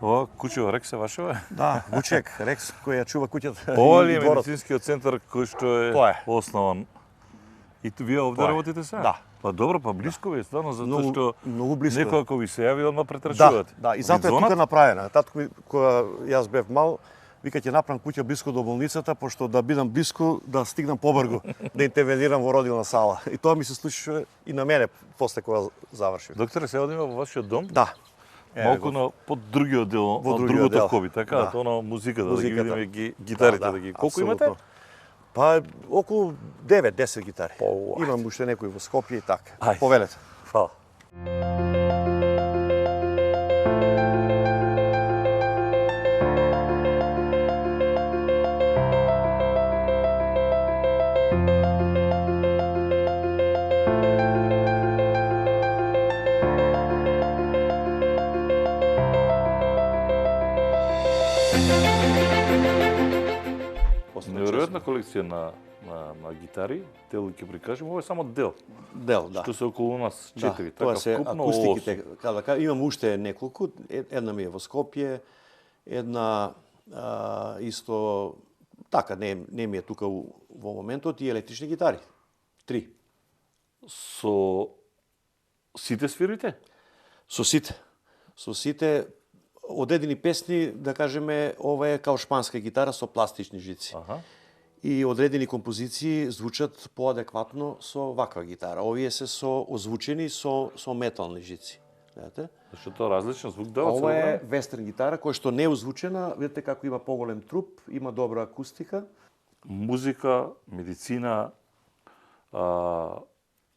Ова кучево Рекс е вашево? Да, Вучек, Рекс, кој ја чува куќата. Ова ли и е дворот. медицинскиот центар кој што е Тоа е. основан? И вие овде Тоа е. работите сега? Да. Па добро, па блиско ви е стварно, затоа што многу блиско. некој ако ви се јави, одма Да, претрачувате. да, и затоа е тука направена. Татко ми, кога јас бев мал, вика ќе направам куќа блиско до болницата, пошто да бидам блиско, да стигнам побрзо, да интервенирам во родилна сала. И тоа ми се случи и на мене после кога завршив. Докторе, се одиме во вашиот дом? Да. Малку на под другиот дел, Во од другиот другото дел. коби, така, Да. тоа на музиката, да ги Музиката. видиме гитарите, да ги. Колку имате? апсолутно. Па околу 9-10 гитари. Уајде. Имам уште некои во Скопје и така. Ајде. Повелете. Фала. Неверојатна колекција на гитари, дел ќе прикажем, ова е само дел. Дел, да. Што се околу нас 4, Да, тоа така се вкупно акустиките. Имам уште неколку, една ми е во Скопје, една исто така не ми е тука во моментот и електрични гитари. 3. Со сите свирите? Со сите. Со сите одредени песни, да кажеме, ова е као шпанска гитара со пластични жици. Аха. И одредени композиции звучат поадекватно со ваква гитара. Овие се озвучени со метални жици. Знаете? Зашто тоа различен звук дава цело Ова е време? вестерн гитара која што не е озвучена, видите како има поголем труп, има добра акустика. Музика, медицина,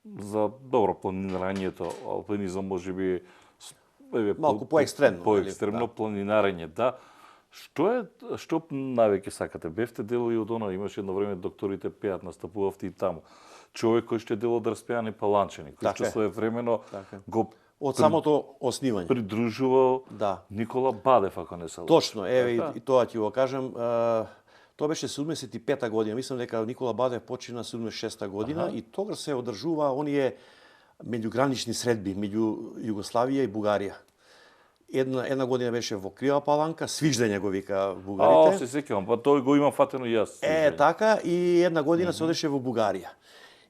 за добро планирањето, алпинизам можеби Малку поекстремно, поекстремно нели? Да. планинарење, да. Што навеќе сакате? Бевте дел и од оно, имаше едно време докторите пеат, настапувавте и таму. Човек кој што е дел од распеани паланчени, кој Така што е. своевремено Така е. го Од самото основање. придружувал Да. Никола Бадев, ако не се лажам. Точно, еве Така? и тоа ќе го кажам. Тоа беше 75-та година. Мислам дека Никола Бадев почина 76-та година и тогаш се одржува оние меѓугранични средби меѓу Југославија и Бугарија. Една година беше во Крива Паланка, свиждање го вика бугарите. се сеќавам, па тој го имам фатено и јас. Така, и една година се одеше во Бугарија.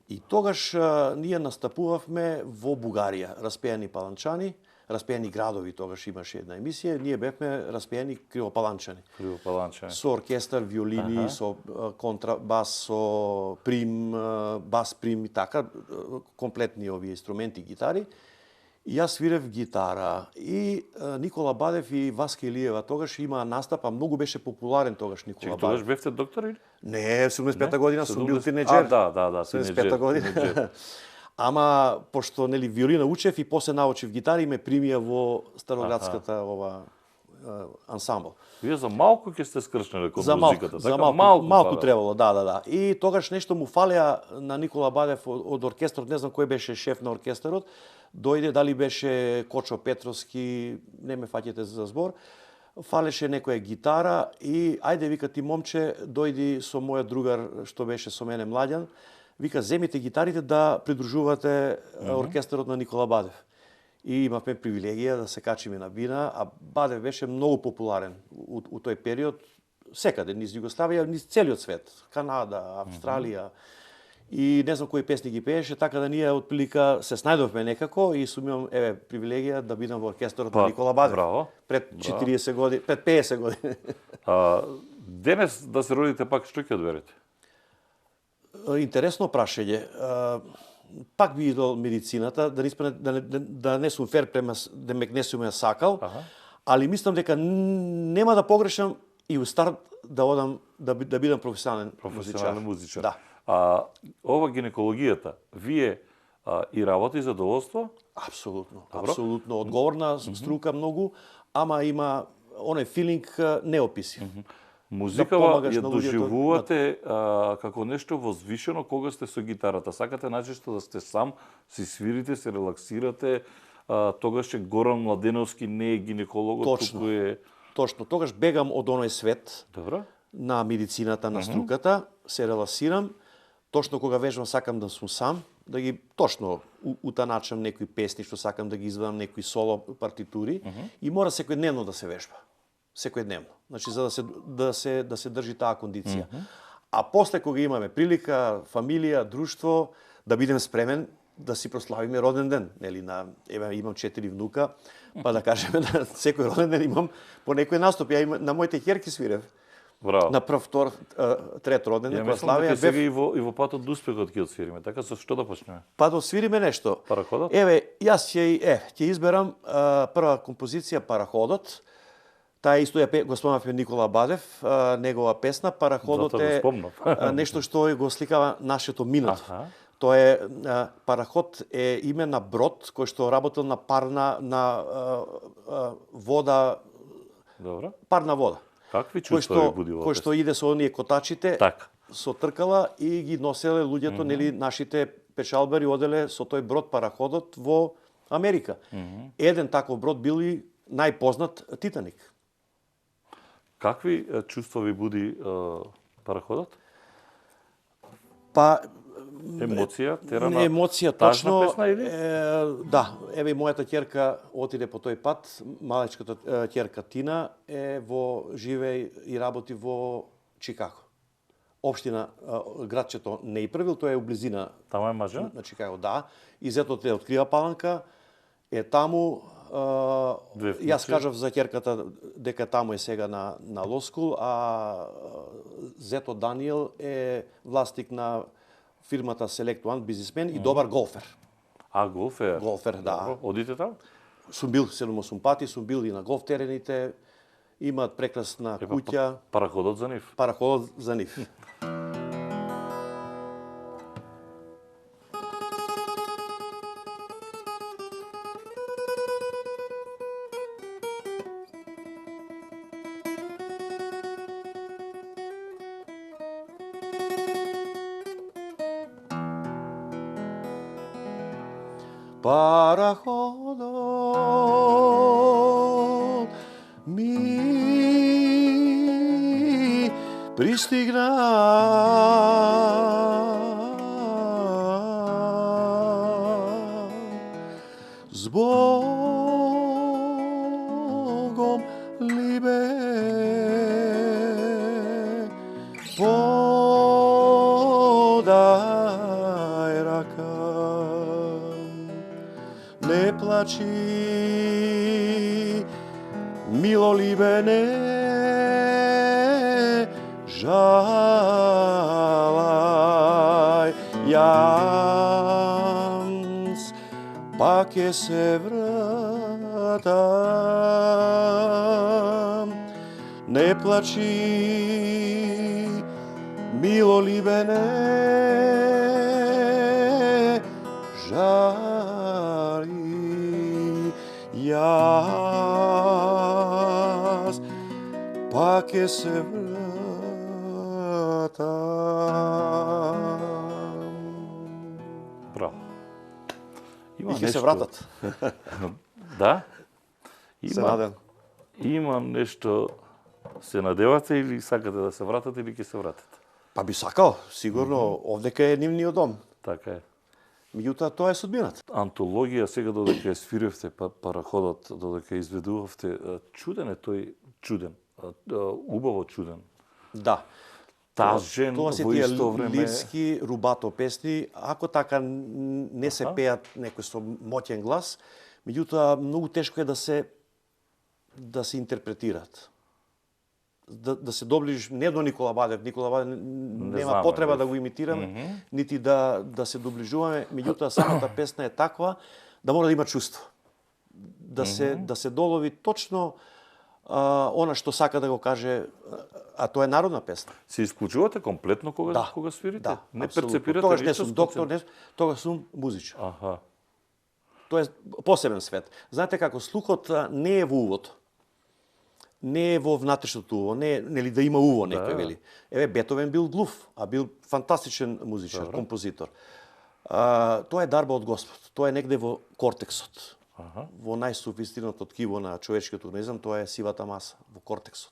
И тогаш ние настапувавме во Бугарија, распеани паланчани, распеани градови, тогаш имаше една емисија, ние бевме распеани кривопаланчани. Кривопаланчани. Со оркестар, виолини, со контрабас, со прим, бас прим и така, комплетни овие инструменти, гитари. И јас свирев гитара. И Никола Бадев и Васка Илиева тогаш имаа настап, а многу беше популарен тогаш Никола Чек, тогаш Бадев. бевте доктор или? Не, 75-та година сум бил 70. тинеџер. Да, 75-та година. Ама пошто нели виолина учев и после научив гитара и ме примија во Староградската ансамбл. Вие за малку ќе сте скршнале кон За малку, музиката, за така? малку фала. требало, да. И тогаш нешто му фалеа на Никола Бадев од оркестрот, не знам кој беше шеф на оркестарот, дојде, дали беше Кочо Петровски, не ме фаќате за збор, фалеше некоја гитара и ајде вика ти момче, дојди со мојот другар што беше со мене младјан, вика земите гитарите да придружувате оркестарот на Никола Бадев. И имавме привилегија да се качиме на бина, а Бадев беше многу популарен у тој период, секаде, низ Југославија, низ целиот свет, Канада, Австралија. И не знам кои песни ги пееше, така да ние отприлика се снајдовме некако и сум имам привилегија да бидам во оркестарот на Никола Бадев. Браво. Пред 40 години, пред 50 години. Денес да се родите пак, што ќе одберете? Интересно прашање. Пак би идол медицината, да не сум фер према да ме не сум ја сакал, али мислам дека нема да погрешам и у старт да одам да бидам професионален музичар. Да. Ова гинекологијата, вие и работи задоволство? Апсолутно, Добро. апсолутно одговорна струка многу, ама има оној филинг неописив. Музикава помагаш ја на луѓето. доживувате како нешто возвишено кога сте со гитарата. Сакате начесто да сте сам, си свирите, се релаксирате, тогаш е Горан Младеновски не е гинекологот, Точно. туку е... Точно, тогаш бегам од оној свет Добро. на медицината, на струката, се релаксирам, точно кога вежбам сакам да сум сам, да ги точно утаначам некои песни што сакам да ги извадам, некои соло партитури и мора секојдневно да се вежба. Секојдневно. Значи за да се држи таа кондиција. А после кога имаме прилика, фамилија, друштво, да бидем спремен да си прославиме роден ден, нели, имам 4 внука, па да кажеме на секој роден ден имам по некој наступ. Ја на моите ќерки свирев. Браво. На прв, втор, трет роден ден прославија. Ја сега и во патот до успехот ќе отсвириме, така со што да почнеме? Па да освириме нешто. Параходот? Јас ќе изберам прва композиција Параходот. Таа исто ја го Никола Бадев, негова песна. Параходот е нешто што го сликава нашето минато. Тоа е параход е име на брод кој што работел на парна вода. Добро. Парна вода. Какви чувства ви буди во кој што иде со оние котачите, со тркала и ги носеле луѓето, нели, нашите печалбари оделе со тој брод параходот во Америка. Еден таков брод бил и најпознат Титаник. Какви чувства ви буди параходот? Па емоција, терана. Емоција точно. Песна или? Да, еве и мојата ќерка отиде по тој пат. Малечката ќерка Тина живее и работи во Чикаго. Општина, градчето Нејпрвил, тоа е у близина. Таму е мажа? На Чикаго, да. И зетот е од Крива Паланка, е таму. Јас кажав за ќерката дека таму е сега на лоскул, а зетот Даниел е власник на фирмата Select One, бизнисмен и добар голфер. А, голфер? Голфер, да. Одите таму? Сум бил 7-8 пати, сум бил и на голф терените. Имаат прекрасна куќа. Параходот за нив? Параходот за нив. Параходот ми пристигна збогом либе подај рака. Не плачи, милолибене, жалај, јас пак ќе се вратам. Не плачи, милолибене, жалај, јас пак ќе се вратам. Браво. И ќе се вратат. Да? Се надевам. Има нешто, се надевате или сакате да се вратат или ќе се вратат? Па би сакал, сигурно, овдека е нивниот дом. Така е. Меѓутоа, тоа е судбината. Антологија, сега додека ја свиревте параходот, додека изведувавте, чуден е тој, убаво чуден. Да. Тажен, тоа се во тие исто време. лирски рубато песни, ако така не се пеат некој со моќен глас, меѓутоа многу тешко е да се интерпретираат. Да се доближиш не до Никола Бадев. Никола Бадев нема потреба да го имитираме, нити да се доближуваме, меѓутоа самата песна е таква да мора да има чувство. Да се долови точно она што сака да го каже, а тоа е народна песна. Се исклучувате комплетно кога свирите? Да, не перцепирате? Тогаш не сум доктор, тогаш сум музичар. Аха. Тоа е посебен свет. Знаете како слухот не е во увото. Не е во внатрешното уво, нели да има уво некој вели. Еве Бетовен бил глув, а бил фантастичен музичар, композитор. Тоа е дарба од Господ. Тоа е негде во кортексот. Во најсофистираното ткиво на човечкиот организам, тоа е сивата маса, во кортексот.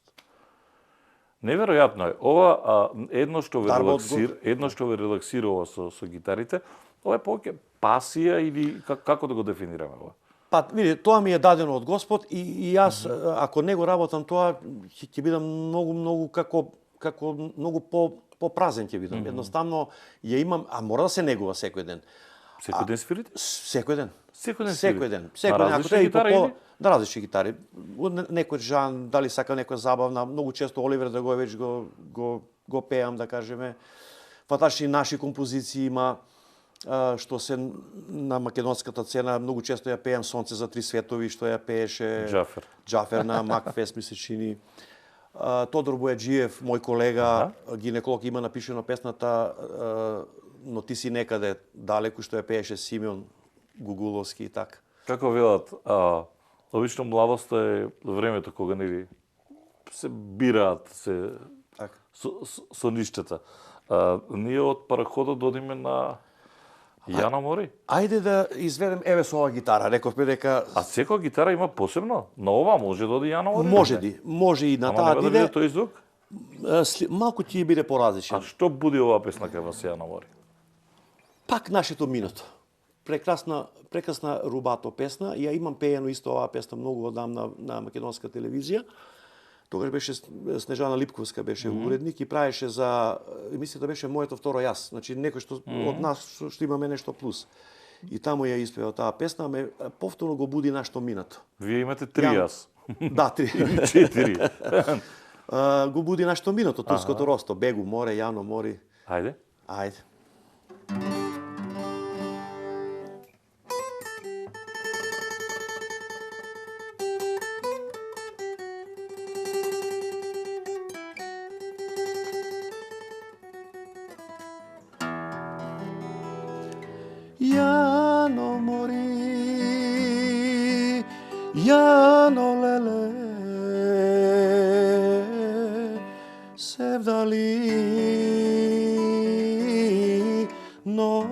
Неверојатно е. Ова едно што ве релаксирува со гитарите, Ова е повеќе пасија или како да го дефинираме ова? Па, види, тоа ми е дадено од Господ и јас, ако не го работам тоа, ќе бидам многу како многу попразен ќе бидам. Едноставно ја имам, а мора да се негува секој ден. Секој ден свирите? Секој ден. Секој ден Секој ден. Секој ден. Ако треба и по пола, да, различни гитари. Некој жан, дали сака некоја забавна, многу често Оливер Драгоевич го пеам, да кажеме. Фаташни наши композиции има, што се на македонската цена, многу често ја пеам Сонце за три светови, што ја пееше Џафер на Макфест, ми се чини. Тодор Бојаджиев, мој колега, гинеколог, има напишено песната "Но ти си некаде далеку", што ја пееше Симеон Гугуловски и така. Како велат, обично младоста е времето кога нели се бираат со ништата. Ние од параходот додиме на Јана Мори. Ајде да изведем еве со ова гитара, рековме дека секоја гитара има посебно. На ова може да оди Јана Мори. Може и на таа биде тој звук. Малку ќе биде поразличен. А што буди оваа песна кај вас, Јана Мори? Пак нашето минато. Прекрасна рубато песна. Ја имам пеено исто оваа песна многу одамна на македонска телевизија. Тогаш беше Снежана Липковска беше уредник и правеше за, мислам да беше моето второ јас, значи некој што од нас што имаме нешто плюс. И таму ја испева таа песна, ме повторно го буди нашто минато. Вие имате три јас. Да, три. Четири. Го буди нашто минато, турското росто, Бегу море, Јано Мори. Ајде. Ајде. Јано Мори, Јано леле, се вдали, но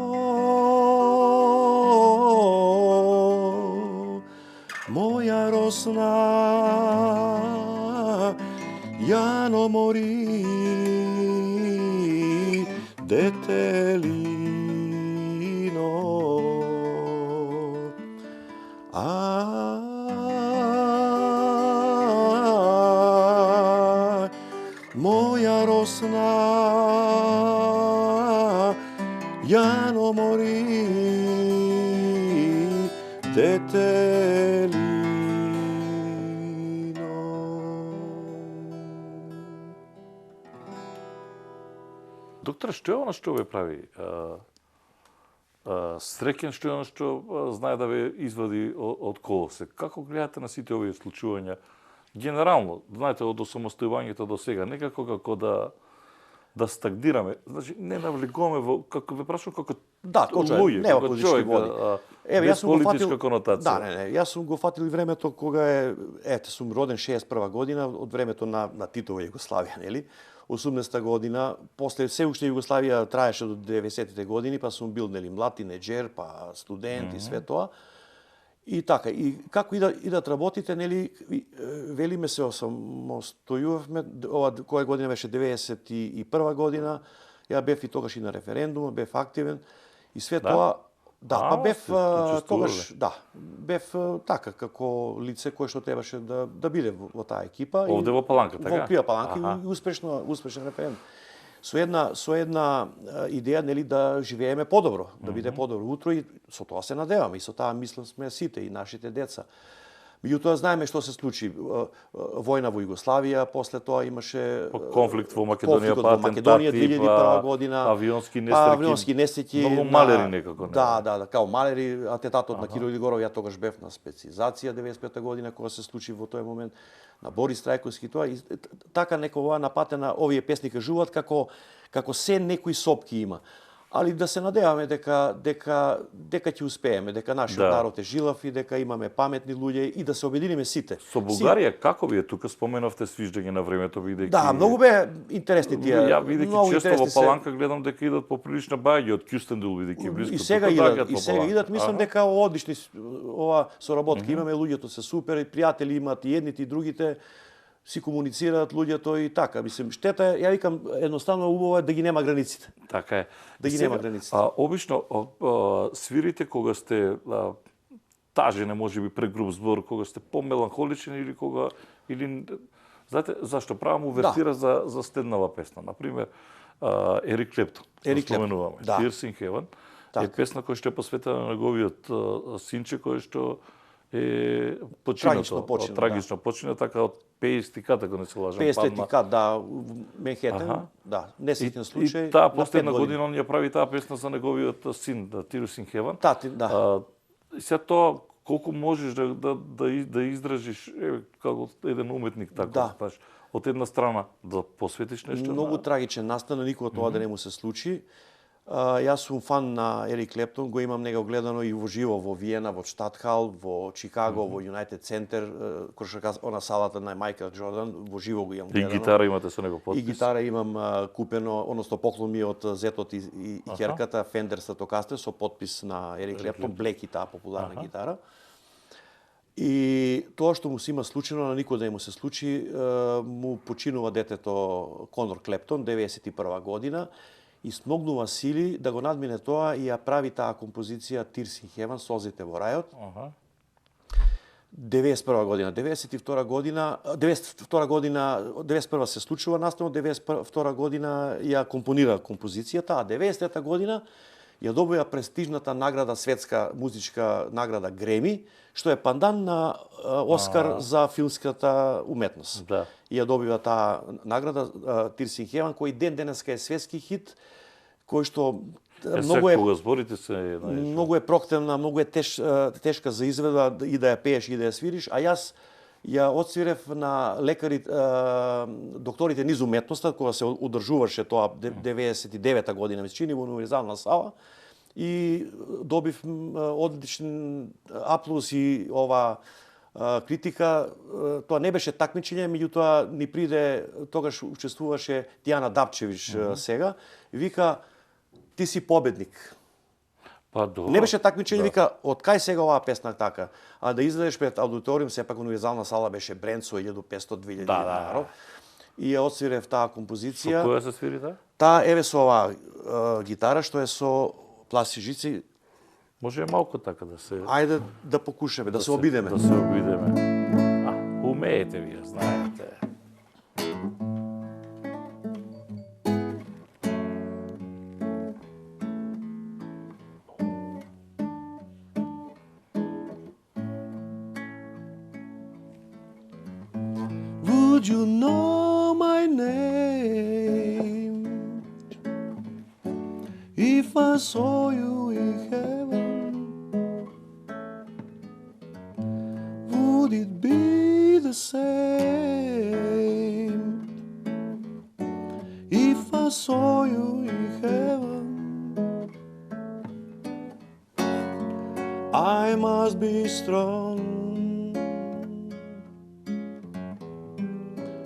моја росна, Јано Мори, детели. Моја росна, Јано Мори, детелино. Доктор, што е она што ве прави среќен, што е она што знае да ве извади од колосек? Како гледате на сите овие случувања? Генерално, знаете, од осамостојувањето до сега, некако како да стагнираме. Значи, не навлегуваме во, како ве прашувам, како луѓе, како човек, без политичка конотација. Да, не, јас сум го фатил времето кога сум роден 61 година, од времето на Титова Југославија, нели? 80-та година, после се уште Југославија траеше до 90-тите години, па сум бил нели млад тинеџер, па студент и све тоа. И така, и како идат работите, нели, велиме се осамостојувавме, ова која година беше 91 година, ја бев и тогаш и на референдум, бев активен и све тоа. Да, па бев тогаш, бев така како лице кое што требаше да биде во таа екипа. Овде во Паланка, така? Во Пија Паланка и успешен референдум. Со една идеја, нели, да живееме подобро, да биде подобро утро и со тоа се надеваме и со таа мислам сме сите и нашите деца. Меѓутоа знаеме што се случи. Војна во Југославија, после тоа имаше конфликт во Македонија, па Македонија 2001 година, авионски несреќи, многу малери некако. Да, као малери, атентатот на Киро Илигоров, ја тогаш бев на специјализација 95 година кога се случи во тој момент, на Борис Трајковски тоа и така некоја напатена овие песни кажуваат како се некои сопки има. Али да се надеваме дека ќе успееме, дека нашиот народ е жилав и дека имаме паметни луѓе и да се обединиме сите. Со Бугарија како вие тука споменавте свиждање на времето бидејќи? Да, многу бе интересни тие. Ја бидејќи често во Паланка гледам дека идат поприлично баѓи од Кюстендил бидејќи блиско. И сега идат, мислам дека одлични ова соработки имаме, луѓето се супер, и пријатели имаат и едните и другите. си комуницираат луѓето и така. Мислим, штета е, ја викам, едноставно убаво е да ги нема границите. Така е. Да ги нема границите. Обично свирите кога сте тажене, може би прегруп збор, кога сте помеланхолични или кога знаете зашто правам увертира за стеднава песна, на пример Ерик Клептон. Ерик Клептон. Споменуваме. Tears in Heaven е песна која што е посветена на неговиот синче кој што е починато, трагично почина, така од ПСТК, така не се лажам. ПСТК, да, Менхетен, да, несетен случај. И таа последна година он ја прави таа песна за неговиот син, Tears in Heaven. Да. И се тоа колку можеш да издржиш како еден уметник така, знаеш, од една страна да посветиш нешто. Многу трагичен настан, никога тоа да не му се случи. Јас сум фан на Ерик Клептон, го имам него гледано и во живо во Виена, во Штатхал, во Чикаго, во Юнайтед центер, она салата на Майкл Джордан, во живо го имам гледано. И гитара имате со него подпис? И гитара имам купено, односно поклон ми од зетот и ќерката, Fender Stratocaster со подпис на Ерик Клептон, Black и таа популарна гитара. И тоа што му се има случено, на никој да не му се случи, му починува детето Конор Клептон, 91 година, и смогнува сили да го надмине тоа и ја прави таа композиција Tears in Heaven, Солзите во рајот. 91 година, 92 година, 91 се случува наставно, 92 година ја компонира композицијата, а 90 година ја добија престижната награда, светска музичка награда Греми, што е пандан на Оскар за филмската уметност. Да. И ја добива таа награда Tears in Heaven, кој ден денеска е светски хит, кој што кога зборите се многу е проктемна, многу е тешка за изведба и да ја пееш и да ја свириш, а јас ја отсвирев на лекарите, докторите низ уметноста, кога се одржуваше тоа 99-та година, мислам, во универзална сала, и добив одличен аплауз и ова критика. Тоа не беше такмичење, меѓутоа ни приде, тогаш учествуваше Тијана Дапчевич сега, и вика, ти си победник. Не беше такмичење, вика, од кај сега оваа песна така? А да излезеш пред аудиториум, сепак универзална сала беше Бренцо, 1500-2000 народ. И ја отсвирев таа композиција. Со која се свири таа? Таа еве со оваа гитара, што е со пластични жици. Може малку така да се... Ајде да покушаме, да се обидеме. Да се обидеме. Умеете вие, знаете. Would you know my name if I saw you in heaven? Would it be the same if I saw you in heaven? I must be strong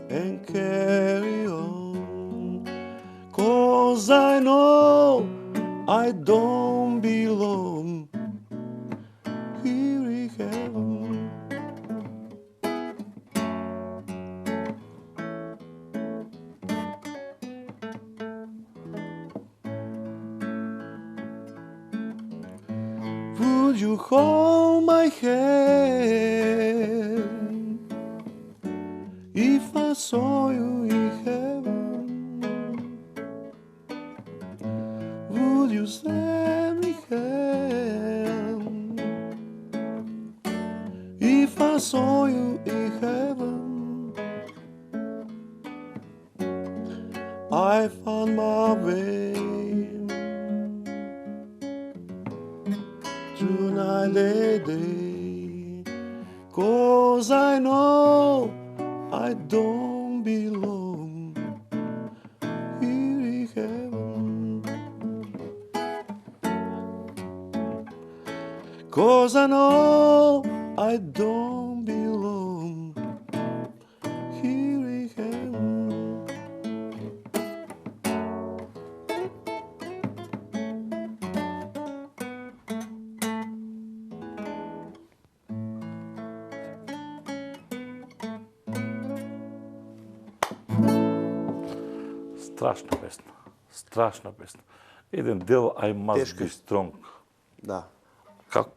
and carry on, 'cause I know I don't belong here in heaven. Would you hold my hand if I saw you in heaven? Would you stand me hand if I saw you in heaven? I found my way tonight and day, 'cause I know I don't belong here in heaven. 'Cause I know I don't belong here in heaven. Страшна песна. Страшна песна. Еден дел I must Тешка. be strong. Да.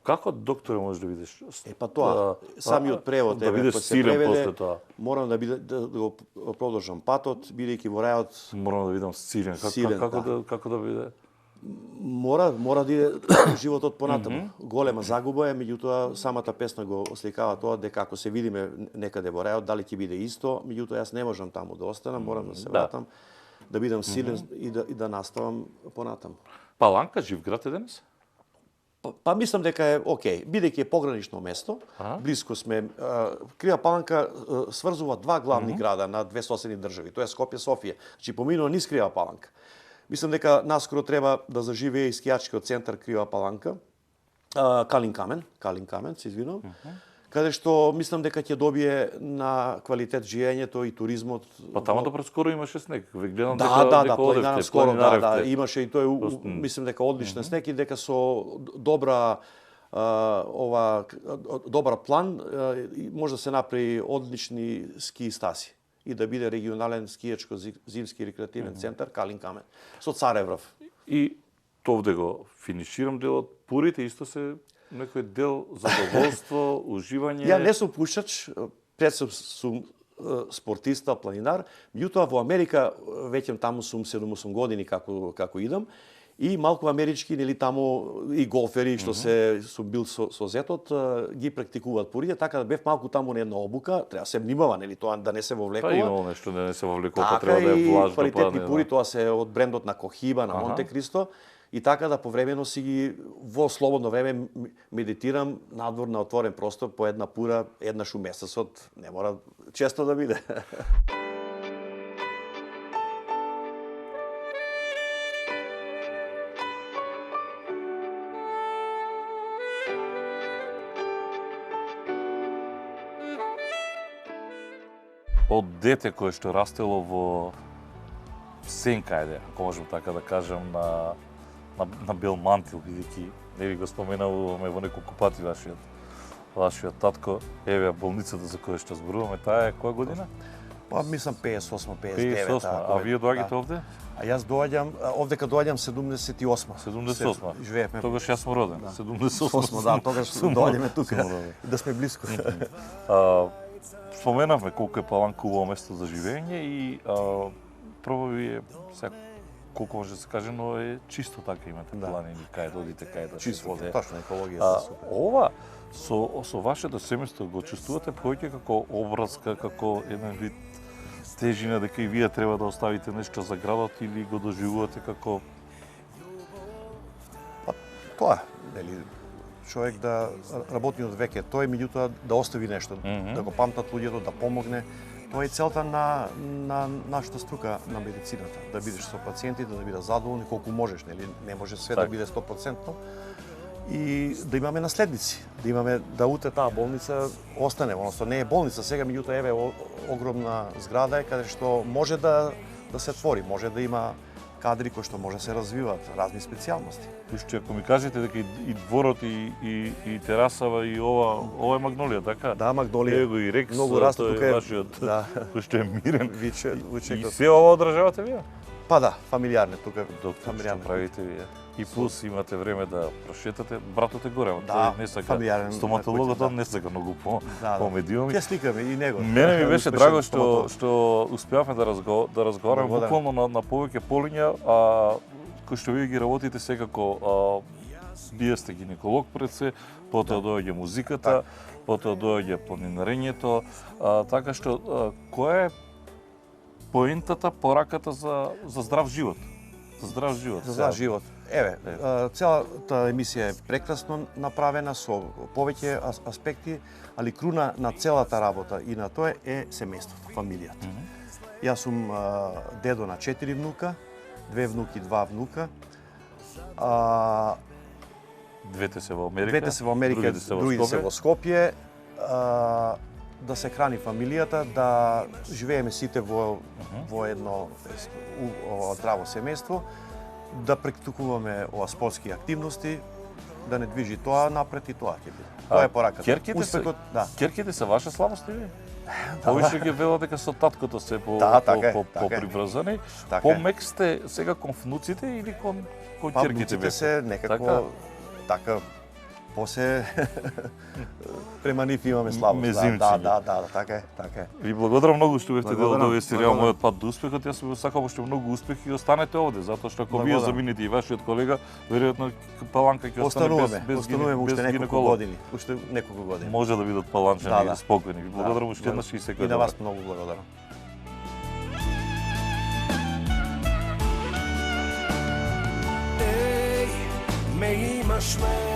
Како докторе можеш да бидеш? Па тоа, самиот превод, да бидеш кога се силен преведе, после тоа. морам да го продолжам патот, бидејќи во рајот Морам да бидам силен. Силен, Како да биде? мора да иде животот понатаму. Голема загуба е, меѓутоа самата песна го осликава тоа дека ако се видиме некаде во рајот, дали ќе биде исто, меѓутоа јас не можам таму да останам, морам да се вратам, да бидам силен и да наставам понатаму. Паланка, жив град е денес? Па мислам дека е окей, бидејќи е погранично место, блиско сме. Крива Паланка сврзува два главни града на две соседни држави, тоа е Скопје, Софија. Значи поминува низ Крива Паланка. Мислам дека наскоро треба да заживее и скијачкиот центар Крива Паланка, Калин Камен, се извинувам, каде што мислам дека ќе добие на квалитет жиењето и туризмот. Па таму да прескоро имаше снег. Ве гледам дека планинарам скоро, имаше и тој мислам дека одличен снег и дека со добра план може да се направи одлични ски стаси и да биде регионален скијачко зимски рекреативен центар Калин Камен со Царевров. И овде го финиширам делот. Пурите исто се некој дел задоволство, уживање. Ја не сум пушач, пред сум спортиста, планинар, меѓутоа во Америка веќе таму сум 7-8 години како идам и малку амерички, нели таму и голфери што сум бил со зетот ги практикуваат пурите, така да бев малку таму на една обука, треба се внимава, нели тоа да не се вовлекува. Па имало нешто да не се вовлекува, па треба да е влажно, квалитетни пури, тоа се од брендот на Кохиба, на Монте Кристо. И така да повремено си ги во слободно време медитирам надвор на отворен простор по една пура еднаш у месецот, не мора често да биде. Од дете кое што растело во сенка, ако можам така да кажам, на бел мантил, бидејќи не ви го споменаваме во неколку пати вашиот татко, еве болницата за која што зборуваме, таа е која година? Па мислам 58, 59. А вие доаѓате овде? А јас доаѓам, овде кога доаѓам 78. 78. Живеевме. Тогаш јас сум роден. 78. Да, тогаш доаѓаме тука. Да сме блиску. Споменавме колку е Паланка убаво место за живење и прво вие колку може да се каже, но е чисто така, имате планини, кај да одите, кај да се воде. Точно, екологија се супер. Ова со вашето семејство го чувствувате повеќе како обврска, како еден вид тежина дека и вие треба да оставите нешто за градот или го доживувате како тоа, нели, човек да работи од веќе, тој меѓутоа да остави нешто, да го памтат луѓето, да помогне. Тоа е целта на нашата струка на медицината, да бидеш со пациентите, да бидеш задоволни колку можеш, нели, не може све да биде 100%. И да имаме наследници, да утре таа болница остане, односно не е болница сега, меѓутоа еве огромна зграда е каде што може да се твори, може да има кадри кои што може да се развиваат, разни специјалности. Виште, ако ми кажете дека и дворот и терасава и ова е магнолија, така? Да, магнолија. Его и рекс, многу расте тој тука е е вашиот, кој што е мирен. И се ова одржавате вие? Па да, фамилиарно тука. Доктор, што правите вие? И плюс имате време да прошетате, братот е горе, да, не сака стоматологот, он не сака многу по медиуми. Ќе сликаме и него. Мене ми беше драго што успеавме да разговараме буквално на повеќе полиња, кои што вие ги работите секако, вие сте гинеколог пред се, потоа доаѓа музиката, потоа доаѓа планинарењето, така што која е поентата, пораката за здрав живот? За здрав живот. Еве, целата емисија е прекрасно направена со повеќе аспекти, али круна на целата работа и на тоа е семејството, фамилијата. Јас сум дедо на 4 внука, 2 внуки, 2 внука. Двете се во Америка, другите се во Скопје. Да се храни фамилијата, да живееме сите во едно здраво семејство, да практикуваме спортски активности, да не движи тоа напред и тоа ќе биде. Тоа е пораката. Керките се ваша слабост или? Повише ќе велат дека со таткото се Да, така е, поприврзани. Така е. Помек сте сега кон внуците или кон Па ќерките внуците бе? се некако така после према нив имаме слабост. Мезимци. Да, така е, така е. Ви благодарам многу што бевте дел од Благодарам, овој серијал благодарам. Мојот пат до успехот. Јас ви сакам уште многу успех и останете овде, затоа што ако вие Благодарам. замините и вашиот колега, веројатно Паланка ќе остане без Остануваме уште неколку гинеколог. години. Уште неколку години. Може да бидат паланчани Да. спокојни. Ви благодарам уште еднаш и секој И на добар. вас многу благодарам. Ей, ме имаш ме